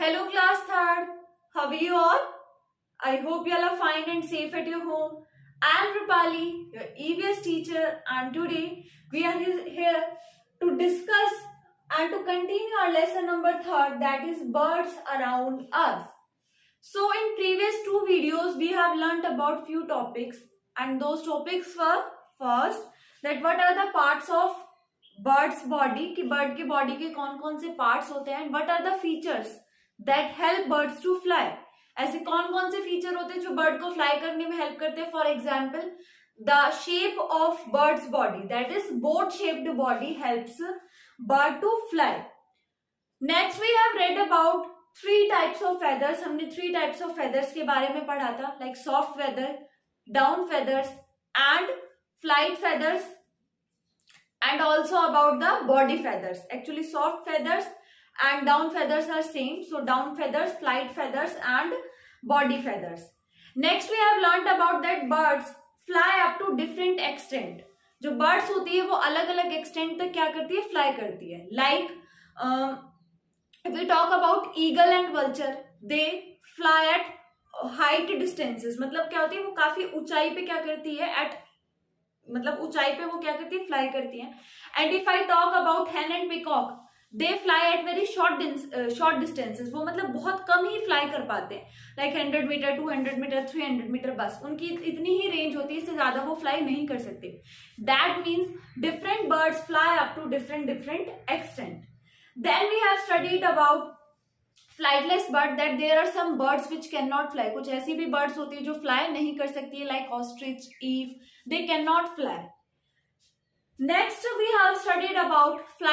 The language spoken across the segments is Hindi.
Hello class third. How are you all? I hope you all are fine and safe at your home. I am Rupali, your EVS teacher, and today we are here to discuss and to continue our lesson number third, that is birds around us. So in previous two videos we have learnt about few topics, and those topics were first that what are the parts of bird's body, कि bird के body के कौन कौन से parts होते हैं, and what are the features that help birds to fly. ऐसे कौन कौन से फीचर होते हैं जो बर्ड को फ्लाई करने में हेल्प करते हैं. For example the shape of bird's body, that is boat shaped body helps bird to fly. Next we have read about three types of feathers. हमने थ्री टाइप्स ऑफ फेदर्स के बारे में पढ़ा था, like soft feather, down feathers and flight feathers, and also about the body feathers. Actually soft feathers and down feathers are same, so down feathers, flight feathers and body feathers. Next we have learnt about that birds fly up to different extent. जो birds होती है वो अलग अलग extent तक क्या करती है, fly करती है. Like if we talk about eagle and vulture, they fly at height distances. मतलब क्या होती है, वो काफी ऊंचाई पे क्या करती है, at मतलब ऊंचाई पे वो क्या करती है, फ्लाई करती है. And if I talk about hen and peacock, they fly at very short distances. वो मतलब बहुत कम ही फ्लाई कर पाते हैं, लाइक 100 मीटर, 200 मीटर, 300 मीटर, बस उनकी इतनी ही रेंज होती है, इससे ज्यादा वो फ्लाई नहीं कर सकते. That means different birds fly up to different extent. Then we have studied about flightless bird, that there are some birds which can not fly. कुछ ऐसी भी बर्ड्स होती है जो फ्लाई नहीं कर सकती है, like ostrich, emu, they cannot fly. Next we have studied about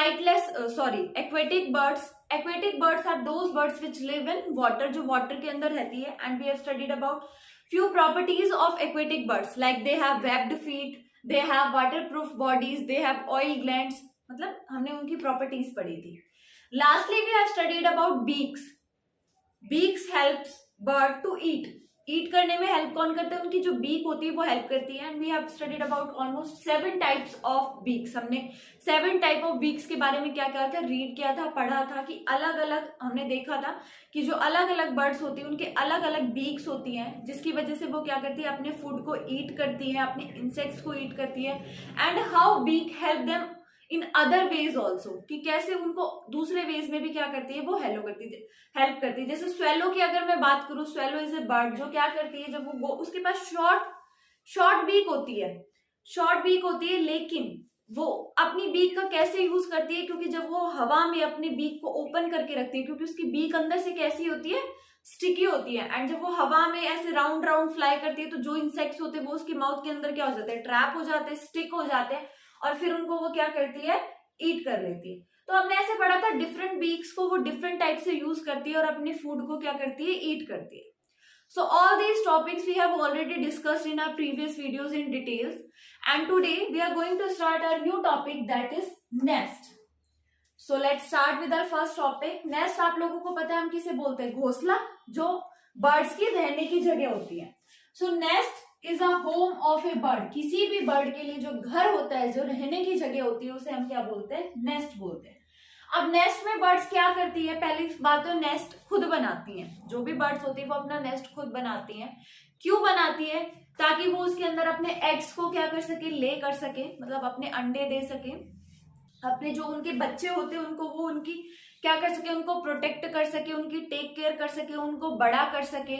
aquatic birds. Aquatic birds are those birds which live in water, जो water के अंदर रहती है. And we have studied about few properties of aquatic birds, like they have webbed feet, they have waterproof bodies, they have oil glands. मतलब हमने उनकी properties पढ़ी थी. Lastly we have studied about beaks. Beaks helps bird to eat. ईट करने में हेल्प कौन करता है, उनकी जो बीक होती है वो हेल्प करती है. And we have studied about almost 7 types of beaks. हमने 7 टाइप ऑफ बीक्स के बारे में क्या किया था, रीड किया था, पढ़ा था कि अलग अलग हमने देखा था कि जो अलग अलग बर्ड्स होती है उनके अलग अलग बीक्स होती हैं, जिसकी वजह से वो क्या करती है, अपने फूड को ईट करती है, अपने इंसेक्ट्स को ईट करती है. And how beak help them in other ways also, कि कैसे उनको दूसरे वेज में भी क्या करती है, वो हेल्प करती है. जैसे स्वेलो की अगर मैं बात करूं, स्वेलो इज ए बर्ड जो क्या करती है, जब वो उसके पास शॉर्ट बीक होती है, लेकिन वो अपनी बीक का कैसे यूज करती है, क्योंकि जब वो हवा में अपनी बीक को ओपन करके रखती है, क्योंकि उसकी बीक अंदर से कैसी होती है, स्टिकी होती है. एंड जब वो हवा में ऐसे राउंड फ्लाई करती है, तो जो इंसेक्ट्स होते हैं वो उसके माउथ के अंदर क्या हो जाते हैं, ट्रैप हो जाते हैं, स्टिक हो जाते हैं, और फिर उनको वो क्या करती है, ईट कर लेती है. तो हमने ऐसे पढ़ा था डिफरेंट बीक्स को वो डिफरेंट टाइप से यूज करती है और अपने फूड को क्या करती है, ईट करती है. So all these topics we have already discussed in our previous videos in details, and today we are going to start our new topic, that is nest. So let's start with our first topic. Nest आप लोगों को पता है हम किसे बोलते हैं, घोंसला, जो बर्ड्स की रहने की जगह होती है. So nest is a home of a bird. किसी भी बर्ड के लिए जो घर होता है, जो रहने की जगह होती है, उसे हम क्या बोलते हैं, नेस्ट बोलते हैं. अब नेस्ट में बर्ड्स क्या करती है, पहली बात तो नेस्ट खुद बनाती हैं. जो भी बर्ड्स होती है वो अपना नेस्ट खुद बनाती हैं. क्यों बनाती है, ताकि वो उसके अंदर अपने एग्स को क्या कर सके, ले कर सके, मतलब अपने अंडे दे सके. अपने जो उनके बच्चे होते हैं उनको वो उनकी क्या कर सके, उनको प्रोटेक्ट कर सके, उनकी टेक केयर कर सके, उनको बड़ा कर सके,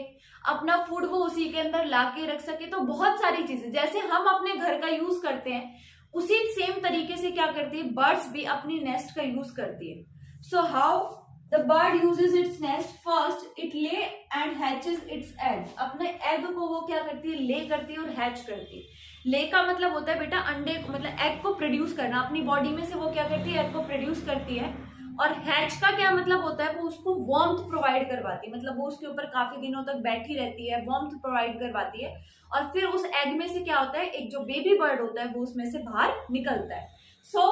अपना फूड वो उसी के अंदर ला के रख सके. तो बहुत सारी चीजें जैसे हम अपने घर का यूज करते हैं, उसी सेम तरीके से क्या करती है, बर्ड्स भी अपनी नेस्ट का यूज करती है. So how the bird uses its nest, first it ले एंड हैचेस इट्स एग. अपने एग को वो क्या करती है, ले करती है और हैच करती है. ले का मतलब होता है बेटा अंडे, मतलब एग को प्रोड्यूस करना. अपनी बॉडी में से वो क्या करती है, एग को प्रोड्यूस करती है. और हैच का क्या मतलब होता है, वो उसको वार्मथ प्रोवाइड करवाती है, मतलब वो उसके ऊपर काफी दिनों तक बैठी रहती है, वार्मथ प्रोवाइड करवाती है. और फिर उस एग में से क्या होता है, एक जो बेबी बर्ड होता है वो उसमें से बाहर निकलता है. सो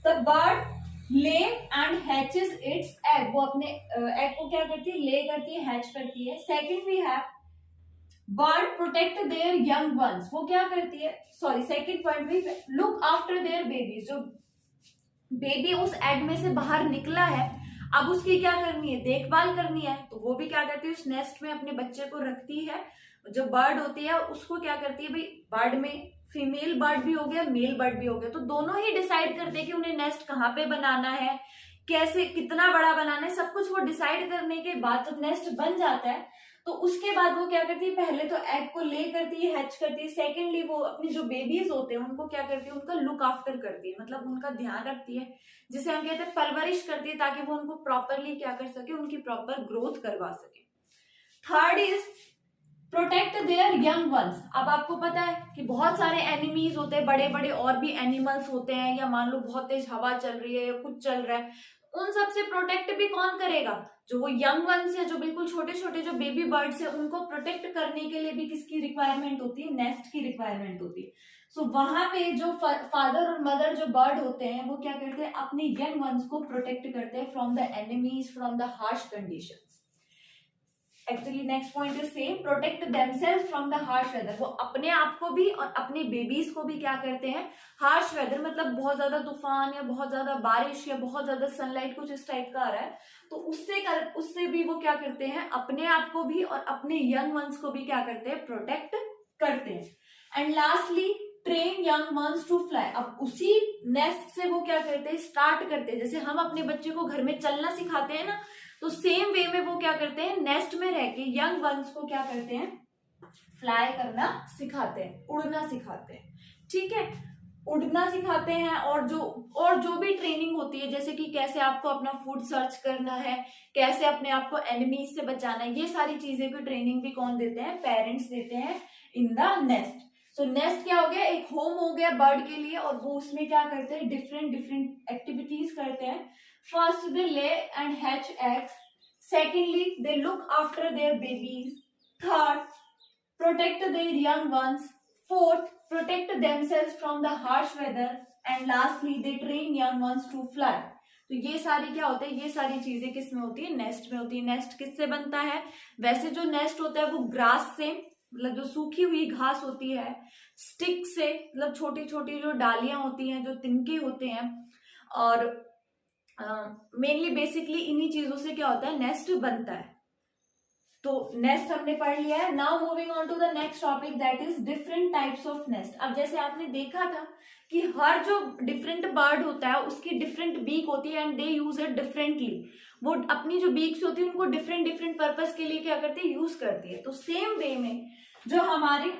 द बर्ड ले एंड हैचेस इट्स एग. वो अपने एग को क्या करती है, ले करती है, हैच करती है. Second we have bird protect their young ones. वो क्या करती है, सॉरी सेकेंड पॉइंट भी, लुक आफ्टर देयर बेबीज. जो बेबी उस एग में से बाहर निकला है, अब उसकी क्या करनी है, देखभाल करनी है। तो वो भी क्या करती है, उस नेस्ट में अपने बच्चे को रखती है। जो बर्ड होती है उसको क्या करती है भाई, बर्ड में फीमेल बर्ड भी हो गया, मेल बर्ड भी हो गया, तो दोनों ही डिसाइड करते हैं कि उन्हें नेस्ट कहाँ पे बनाना है, कैसे, कितना बड़ा बनाना है, सब कुछ वो डिसाइड करने के बाद जब नेस्ट बन जाता है तो उसके बाद वो क्या करती है, पहले तो एग को ले करती है, हैच करती है। सेकेंडली वो अपने जो बेबीज होते हैं उनको क्या करती है, उनका लुक आफ्टर करती है, मतलब उनका ध्यान रखती है, जिसे हम कहते हैं परवरिश करती है, ताकि वो उनको प्रॉपरली क्या कर सके, उनकी प्रॉपर ग्रोथ करवा सके। Third is protect their young once. अब आपको पता है कि बहुत सारे एनिमीज होते हैं, बड़े बड़े और भी एनिमल्स होते हैं, या मान लो बहुत तेज हवा चल रही है या कुछ चल रहा है, उन सब से प्रोटेक्ट भी कौन करेगा, जो वो यंग वंस है, जो बिल्कुल छोटे छोटे जो बेबी बर्ड्स है, उनको प्रोटेक्ट करने के लिए भी किसकी रिक्वायरमेंट होती है, नेस्ट की रिक्वायरमेंट होती है। सो वहां पे जो फादर और मदर जो बर्ड होते हैं वो क्या करते हैं, अपने यंग वंस को प्रोटेक्ट करते हैं from the enemies, from the harsh conditions. Actually next point is same, protect themselves from the harsh weather. वो अपने आप को भी और अपने बेबीज को भी क्या करते हैं, हार्श वेदर मतलब बहुत ज्यादा तूफान या बहुत ज्यादा बारिश या बहुत ज्यादा सनलाइट कुछ इस टाइप का आ रहा है, तो उससे भी वो क्या करते हैं, अपने आप को भी और अपने यंग वंस को भी क्या करते हैं, प्रोटेक्ट करते हैं। And lastly train young ones to fly. अब उसी नेस्ट से वो क्या करते हैं, स्टार्ट करते हैं, जैसे हम अपने बच्चे को घर में चलना सिखाते हैं ना, तो सेम वे में वो क्या करते हैं, नेस्ट में रह के यंग वंस को क्या करते हैं, फ्लाई करना सिखाते हैं, उड़ना सिखाते हैं। ठीक है, उड़ना सिखाते हैं, और जो भी ट्रेनिंग होती है, जैसे कि कैसे आपको अपना फूड सर्च करना है, कैसे अपने आप को एनिमीज से बचाना है, ये सारी चीजें की ट्रेनिंग भी कौन देते हैं, पेरेंट्स देते हैं in the nest. So nest क्या हो गया, एक होम हो गया बर्ड के लिए, और वो उसमें क्या करते हैं, डिफरेंट एक्टिविटीज करते हैं। First, they lay and hatch eggs. Secondly, they look after their babies. Third, protect their young ones. Fourth, protect themselves from the harsh weather. And lastly, they train young ones to fly. तो ये सारी क्या होते हैं, ये सारी चीजें किस में होती है, नेस्ट में होती है। नेस्ट किससे बनता है, वैसे जो नेस्ट होता है वो ग्रास से, मतलब जो सूखी हुई घास होती है, स्टिक से, मतलब छोटी छोटी जो डालियां होती हैं, जो तिनके होते हैं, और मेनली बेसिकली इन्हीं चीजों से क्या होता है, नेस्ट बनता है। तो नेस्ट हमने पढ़ लिया है। Now moving on to the next topic, that is different types of nest. अब जैसे आपने देखा था कि हर जो डिफरेंट बर्ड होता है उसकी डिफरेंट बीक होती है, and they use it differently. वो अपनी जो बीक्स होती है उनको डिफरेंट पर्पस के लिए क्या करते हैं, यूज करती है। तो सेम वे में जो हमारे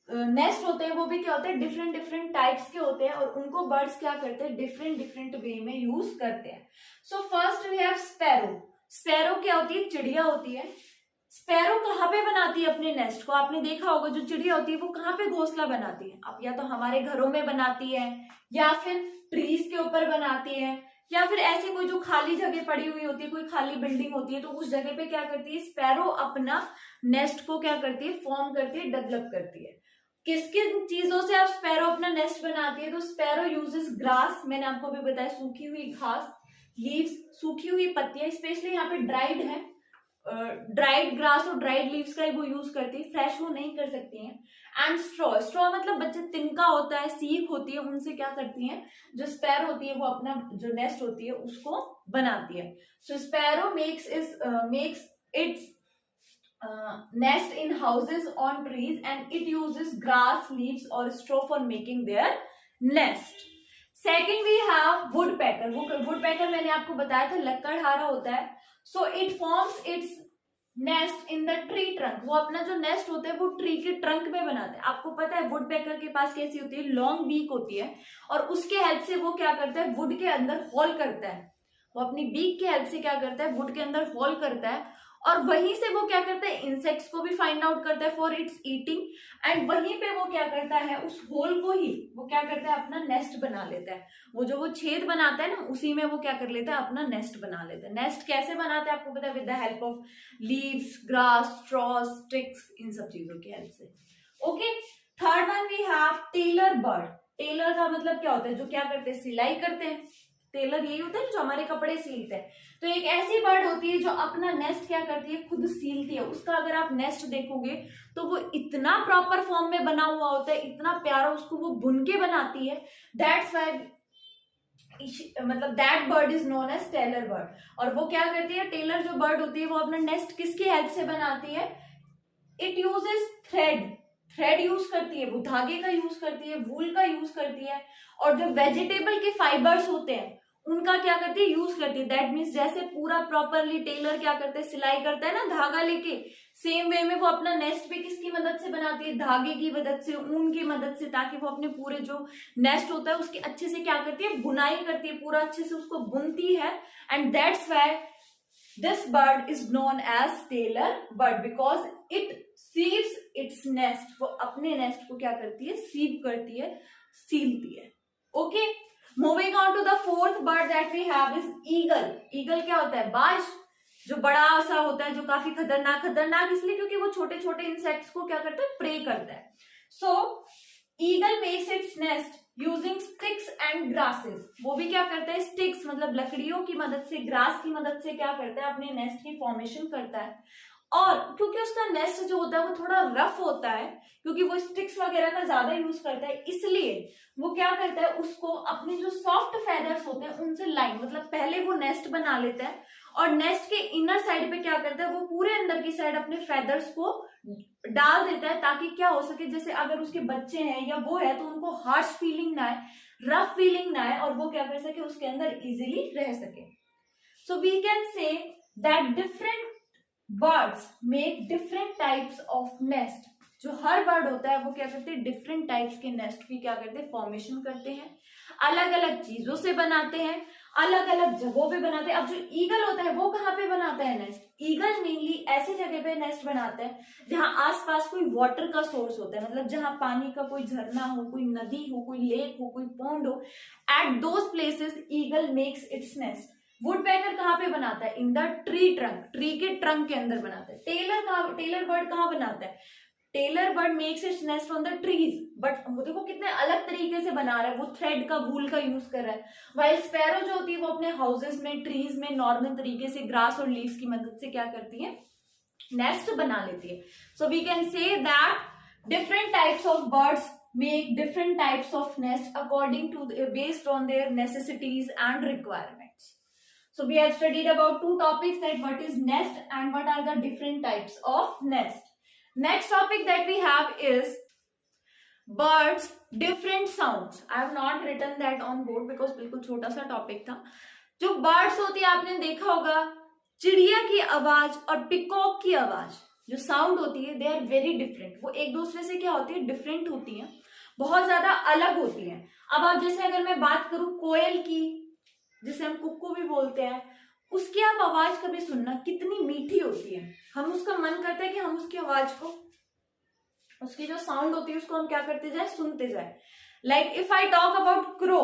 नेस्ट होते हैं वो भी क्या होते हैं, डिफरेंट टाइप्स के होते हैं, और उनको बर्ड्स क्या करते हैं, डिफरेंट वे में यूज करते हैं। So first we have sparrow. Sparrow क्या होती है, चिड़िया होती है। स्पैरो कहाँ पे बनाती है अपने नेस्ट को, आपने देखा होगा जो चिड़िया होती है वो कहाँ पे घोंसला बनाती है, अब या तो हमारे घरों में बनाती है, या फिर ट्रीज के ऊपर बनाती है, या फिर ऐसे कोई जो खाली जगह पड़ी हुई होती है, कोई खाली बिल्डिंग होती है, तो उस जगह पे क्या करती है, स्पैरो अपना नेस्ट को क्या करती है, फॉर्म करती है, डेवलप करती है। किस किन चीजों से आप स्पैरो अपना नेस्ट बनाती है, तो स्पैरो यूजेस ग्रास, मैंने आपको भी बताया, सूखी हुई घास, लीव्स, सूखी हुई पत्तियां, स्पेशली यहाँ पे ड्राइड है, ड्राइड ग्रास और ड्राइड लीव्स का ही वो यूज करती है, फ्रेश वो नहीं कर सकती हैं। एंड स्ट्रॉ मतलब बच्चे तिनका होता है, सीख होती है, उनसे क्या करती हैं, जो स्पैरो होती है वो अपना जो नेस्ट होती है उसको बनाती है। So sparrow makes its nest in houses on trees, and it uses grass, leaves or straw for making their nest. Second we have woodpecker. Woodpecker मैंने आपको बताया था लकड़हारा होता है। So it forms its nest in the tree trunk. वो अपना जो नेस्ट होता है वो ट्री के ट्रंक में बनाता है। आपको पता है वुडपेकर के पास कैसी होती है, लॉन्ग बीक होती है, और उसके हेल्प से वो क्या करता है, वुड के अंदर होल करता है। वो अपनी बीक के हेल्प से क्या करता है, वुड के अंदर होल करता है, और वहीं से वो क्या करता है, इंसेक्ट्स को भी फाइंड आउट करता है फॉर इट्स ईटिंग, एंड वहीं पे वो क्या करता है, उस होल को ही वो क्या करता है, अपना नेस्ट बना लेता है। वो छेद बनाता है ना, उसी में वो क्या कर लेता है, अपना नेस्ट बना लेता है। नेस्ट कैसे बनाता है आपको पता है, with the help of leaves, grass, straw, sticks, इन सब चीजों की हेल्प से। Okay, third one we have tailor bird. Tailor का मतलब क्या होता है, जो क्या करते हैं, सिलाई करते हैं। टेलर यही होता है जो हमारे कपड़े सीलते हैं। तो एक ऐसी बर्ड होती है जो अपना नेस्ट क्या करती है, खुद सीलती है। उसका अगर आप नेस्ट देखोगे तो वो इतना प्रॉपर फॉर्म में बना हुआ होता है, इतना प्यारा, उसको वो बुन के बनाती है। दैट्स व्हाई मतलब that bird is known as tailor bird. और वो क्या करती है, टेलर जो बर्ड होती है वो अपना नेस्ट किसकी हेल्प से बनाती है, इट यूजेस थ्रेड यूज करती है, वो धागे का यूज करती है, वूल का यूज करती है, और जो वेजिटेबल के फाइबर्स होते हैं उनका क्या करती है, यूज करती है. दैट मीन्स जैसे पूरा प्रॉपरली टेलर क्या करते हैं, सिलाई करता है ना धागा लेके, सेम वे में वो अपना नेस्ट भी किसकी मदद से बनाती है, धागे की मदद से, ऊन की मदद से, ताकि वो अपने पूरे जो नेस्ट होता है उसकी अच्छे से क्या करती है, बुनाई करती है, पूरा अच्छे से उसको बुनती है. And that's why this bird is known as tailor bird, because it sews its nest. वो अपने नेस्ट को क्या करती है, सीव करती है, सीलती है. Okay, moving on to the fourth bird that we have is eagle. Eagle क्या होता है, बाज, जो बड़ा सा होता है, जो काफी खतरनाक इसलिए क्योंकि वो छोटे छोटे इंसेक्ट्स को क्या करता है, प्रे करता है. So eagle makes its nest using sticks and grasses. वो भी क्या करता है, स्टिक्स मतलब लकड़ियों की मदद से, ग्रास की मदद से क्या करता है, अपने नेस्ट की फॉर्मेशन करता है. और क्योंकि उसका नेस्ट जो होता है वो थोड़ा रफ होता है, क्योंकि वो स्टिक्स वगैरह का ज्यादा यूज करता है, इसलिए वो क्या करता है, उसको अपने जो सॉफ्ट फेदर्स होते हैं उनसे लाइन, मतलब पहले वो नेस्ट बना लेता है और नेस्ट के इनर साइड पे क्या करता है, वो पूरे अंदर की साइड अपने फेदर्स को डाल देता है, ताकि क्या हो सके, जैसे अगर उसके बच्चे हैं या वो है तो उनको हार्श फीलिंग ना आए, रफ फीलिंग ना आए, और वो क्या कर सके, उसके अंदर इजिली रह सके. So we can say that different birds make different types of nest. जो हर बर्ड होता है वो क्या करते हैं, डिफरेंट टाइप्स के नेस्ट की क्या करते हैं, फॉर्मेशन करते हैं, अलग अलग चीजों से बनाते हैं, अलग अलग जगहों पे बनाते हैं. अब जो ईगल होता है वो कहाँ पे बनाता है नेस्ट, ईगल मेनली ऐसी जगह पे नेस्ट बनाता है जहां आसपास कोई वाटर का सोर्स होता है, मतलब जहां पानी का कोई झरना हो, कोई नदी हो, कोई लेक हो, कोई पॉन्ड हो. At those places eagle makes its nest. Woodpecker कहाँ पे बनाता है, in the tree trunk, tree के ट्रंक के अंदर बनाता है. टेलर बर्ड कहाँ बनाता है, tailor bird makes its nest on the trees. But देखो कितने अलग तरीके से बना रहा है, वो थ्रेड का, वूल का यूज कर रहा है. वाइल स्पैरो जो होती है वो अपने हाउसेस में, ट्रीज में नॉर्मल तरीके से ग्रास और लीव्स की मदद से क्या करती है, नेस्ट बना लेती है. So we can say that different types of birds make different types of nest according to based on their necessities and requirements. So we have studied about two topics, that what is nest and what are the different types of nest. Next topic that we have is birds different sounds. I have not written that on board because बिल्कुल छोटा सा टॉपिक था. जो बर्ड्स होती है आपने देखा होगा, चिड़िया की आवाज और पिकॉक की आवाज जो साउंड होती है, दे आर वेरी डिफरेंट. वो एक दूसरे से क्या होती है, डिफरेंट होती है, बहुत ज्यादा अलग होती है. अब आप जैसे अगर मैं बात करूं कोयल की, जिसे हम कुक्कू भी बोलते हैं, उसकी आप आवाज कभी सुनना, कितनी मीठी होती है. हम उसका मन करता है कि हम उसकी आवाज को, उसकी जो साउंड होती है उसको हम क्या करते जाए, सुनते जाए. Like if I talk about crow,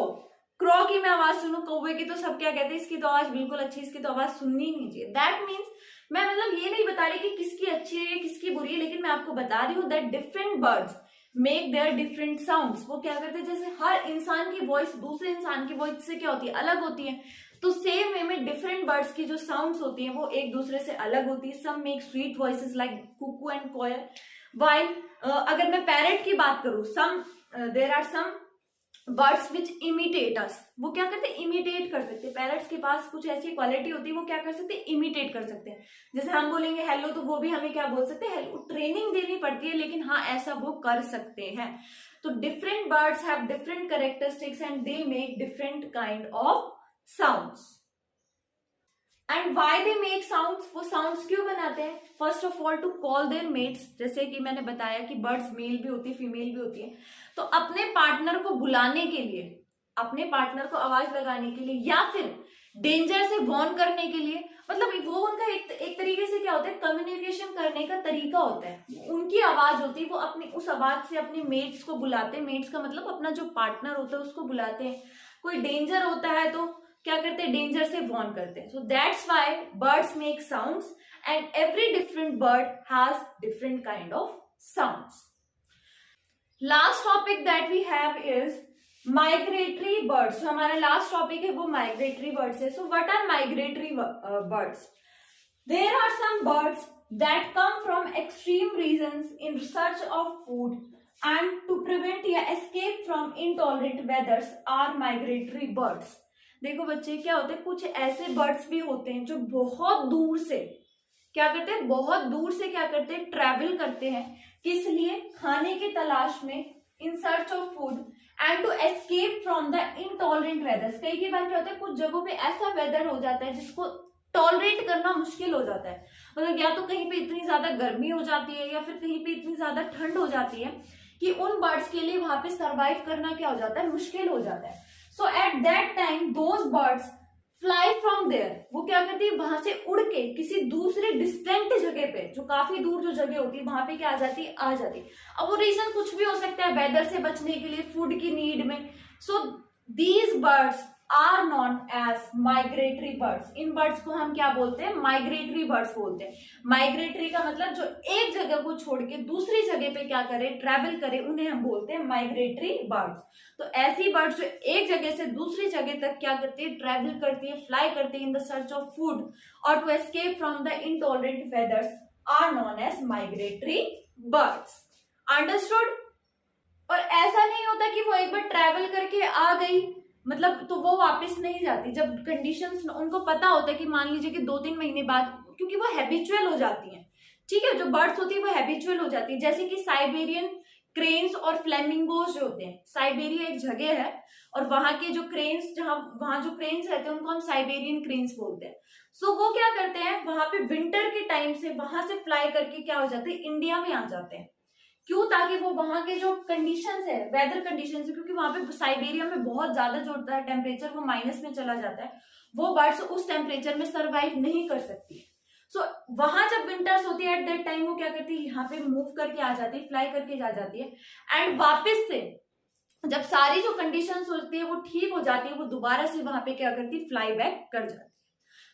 crow की मैं आवाज सुनूं, कौवे की तो सब क्या कहते हैं, इसकी तो आवाज बिल्कुल अच्छी, इसकी तो आवाज सुननी ही नहीं चाहिए. दैट मीन्स मैं मतलब ये नहीं बता रही कि किसकी अच्छी है या किसकी बुरी है, लेकिन मैं आपको बता रही हूँ that different birds make their different sounds. वो क्या करते हैं, जैसे हर इंसान की वॉइस दूसरे इंसान की वॉइस से क्या होती है, अलग होती है. तो सेम वे में डिफरेंट बर्ड्स की जो साउंड्स होती हैं वो एक दूसरे से अलग होती है. Some make sweet voices like cuckoo and koel, while अगर मैं पैरेट की बात करूं, there are some birds which imitate us. वो क्या करते हैं, इमिटेट कर सकते हैं. पैरट्स के पास कुछ ऐसी क्वालिटी होती है, वो क्या कर सकते हैं, इमिटेट कर सकते हैं. जैसे हम बोलेंगे हेलो, तो वो भी हमें क्या बोल सकते हैं, हेलो. ट्रेनिंग देनी पड़ती है, लेकिन हाँ ऐसा वो कर सकते हैं. तो different birds have different characteristics and they make different kind of sounds. And why they make sounds, वो साउंड्स क्यों बनाते हैं, first of all to call their mates. जैसे कि मैंने बताया कि बर्ड्स मेल भी होती है, फीमेल भी होती है. तो अपने पार्टनर को बुलाने के लिए, अपने पार्टनर को आवाज लगाने के लिए, या फिर डेंजर से वॉर्न करने के लिए, मतलब वो उनका एक तरीके से क्या होता है, कम्युनिकेशन करने का तरीका होता है. उनकी आवाज होती है, वो अपनी उस आवाज से अपने मेट्स को बुलाते हैं. मेट्स का मतलब अपना जो पार्टनर होता है उसको बुलाते हैं. कोई डेंजर होता है तो क्या करते हैं, डेंजर से वॉर्न करते हैं. So that's why birds make sounds and every different bird has different kind of sounds. Last topic that we have is migratory birds. जो हमारा लास्ट टॉपिक है वो माइग्रेटरी बर्ड्स है. So what are migratory birds? There are some birds that come from extreme regions in search of food and to prevent या escape from intolerant weathers are migratory birds. देखो बच्चे, क्या होता है, कुछ ऐसे बर्ड्स भी होते हैं जो बहुत दूर से क्या करते हैं, बहुत दूर से क्या करते हैं, ट्रैवल करते हैं। किस लिए? खाने की तलाश में, in search of food and to escape from the intolerant weathers. कई बार क्या होता है, कुछ जगहों पे ऐसा वेदर हो जाता है जिसको टॉलरेट करना मुश्किल हो जाता है। मतलब या तो कहीं पे इतनी ज्यादा गर्मी हो जाती है या फिर कहीं पे इतनी ज्यादा ठंड हो जाती है कि उन बर्ड्स के लिए वहां पे सरवाइव करना क्या हो जाता है, मुश्किल हो जाता है। So at that time those birds fly from there, वो क्या करती है, वहां से उड़ के किसी दूसरे डिस्टेंट जगह पे, जो काफी दूर जो जगह होती है वहां पे क्या आ जाती है, आ जाती है। अब वो रीजन कुछ भी हो सकता है, वेदर से बचने के लिए, फूड की नीड में। So these birds are known as migratory birds. इन बर्ड्स को हम क्या बोलते हैं, माइग्रेटरी बर्ड्स बोलते हैं। माइग्रेटरी का मतलब जो एक जगह को छोड़ के दूसरी जगह पे क्या करे, ट्रेवल करे, उन्हें हम बोलते हैं माइग्रेटरी बर्ड्स। तो ऐसी बर्ड्स जो एक जगह से दूसरी जगह तक क्या करती है, ट्रेवल करती है, फ्लाई करती है in the search of food और to escape from the intolerant weathers are known as migratory birds. Understood? और ऐसा नहीं होता कि वो एक बार ट्रेवल करके आ गई मतलब तो वो वापस नहीं जाती। जब कंडीशंस, उनको पता होता है कि मान लीजिए कि 2-3 महीने बाद, क्योंकि वो हैबिचुअल हो जाती हैं, ठीक है, जो बर्ड्स होती है वो हैबिचुअल हो जाती है। जैसे कि साइबेरियन क्रेन्स और फ्लेमिंगोज जो होते हैं, साइबेरिया एक जगह है और वहां के जो क्रेन्स, जहां वहां जो क्रेन्स रहते हैं उनको हम साइबेरियन क्रेन्स बोलते हैं। सो वो क्या करते हैं, वहां पे विंटर के टाइम से वहां से फ्लाई करके क्या हो जाते हैं, इंडिया में आ जाते हैं। क्यों? ताकि वो वहां के जो कंडीशंस है, वेदर कंडीशंस है, क्योंकि वहां पे साइबेरिया में बहुत ज्यादा जो होता है टेम्परेचर, वो माइनस में चला जाता है, वो बर्ड्स उस टेम्परेचर में सरवाइव नहीं कर सकती। सो वहां जब विंटर्स होती है एट दैट टाइम वो क्या करती है, यहाँ पे मूव करके आ जाती है, फ्लाई करके जा जाती है एंड वापस से जब सारी जो कंडीशंस होती है वो ठीक हो जाती है, वो दोबारा से वहां पे क्या करती है, फ्लाई बैक कर जाती है।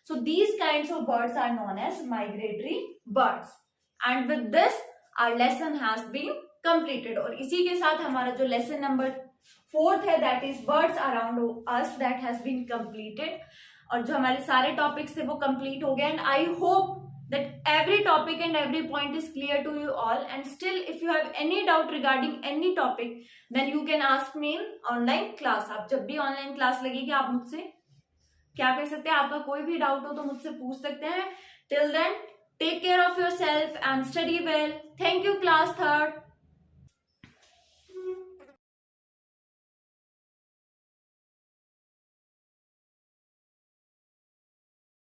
So these kinds of birds are known as migratory birds. And with this our lesson has been completed। और इसी के साथ हमारा जो lesson number 4 है, that is birds around us, that has been completed। और जो हमारे सारे topics थे वो complete हो गए। and I hope that every topic and every point is clear to you all। and still if you have any doubt regarding any topic then you can ask me in online class। आप जब भी online class लगेगी आप मुझसे क्या कर सकते हैं, आपका कोई भी डाउट हो तो मुझसे पूछ सकते हैं। till then, take care of yourself and study well। Thank you, class 3rd।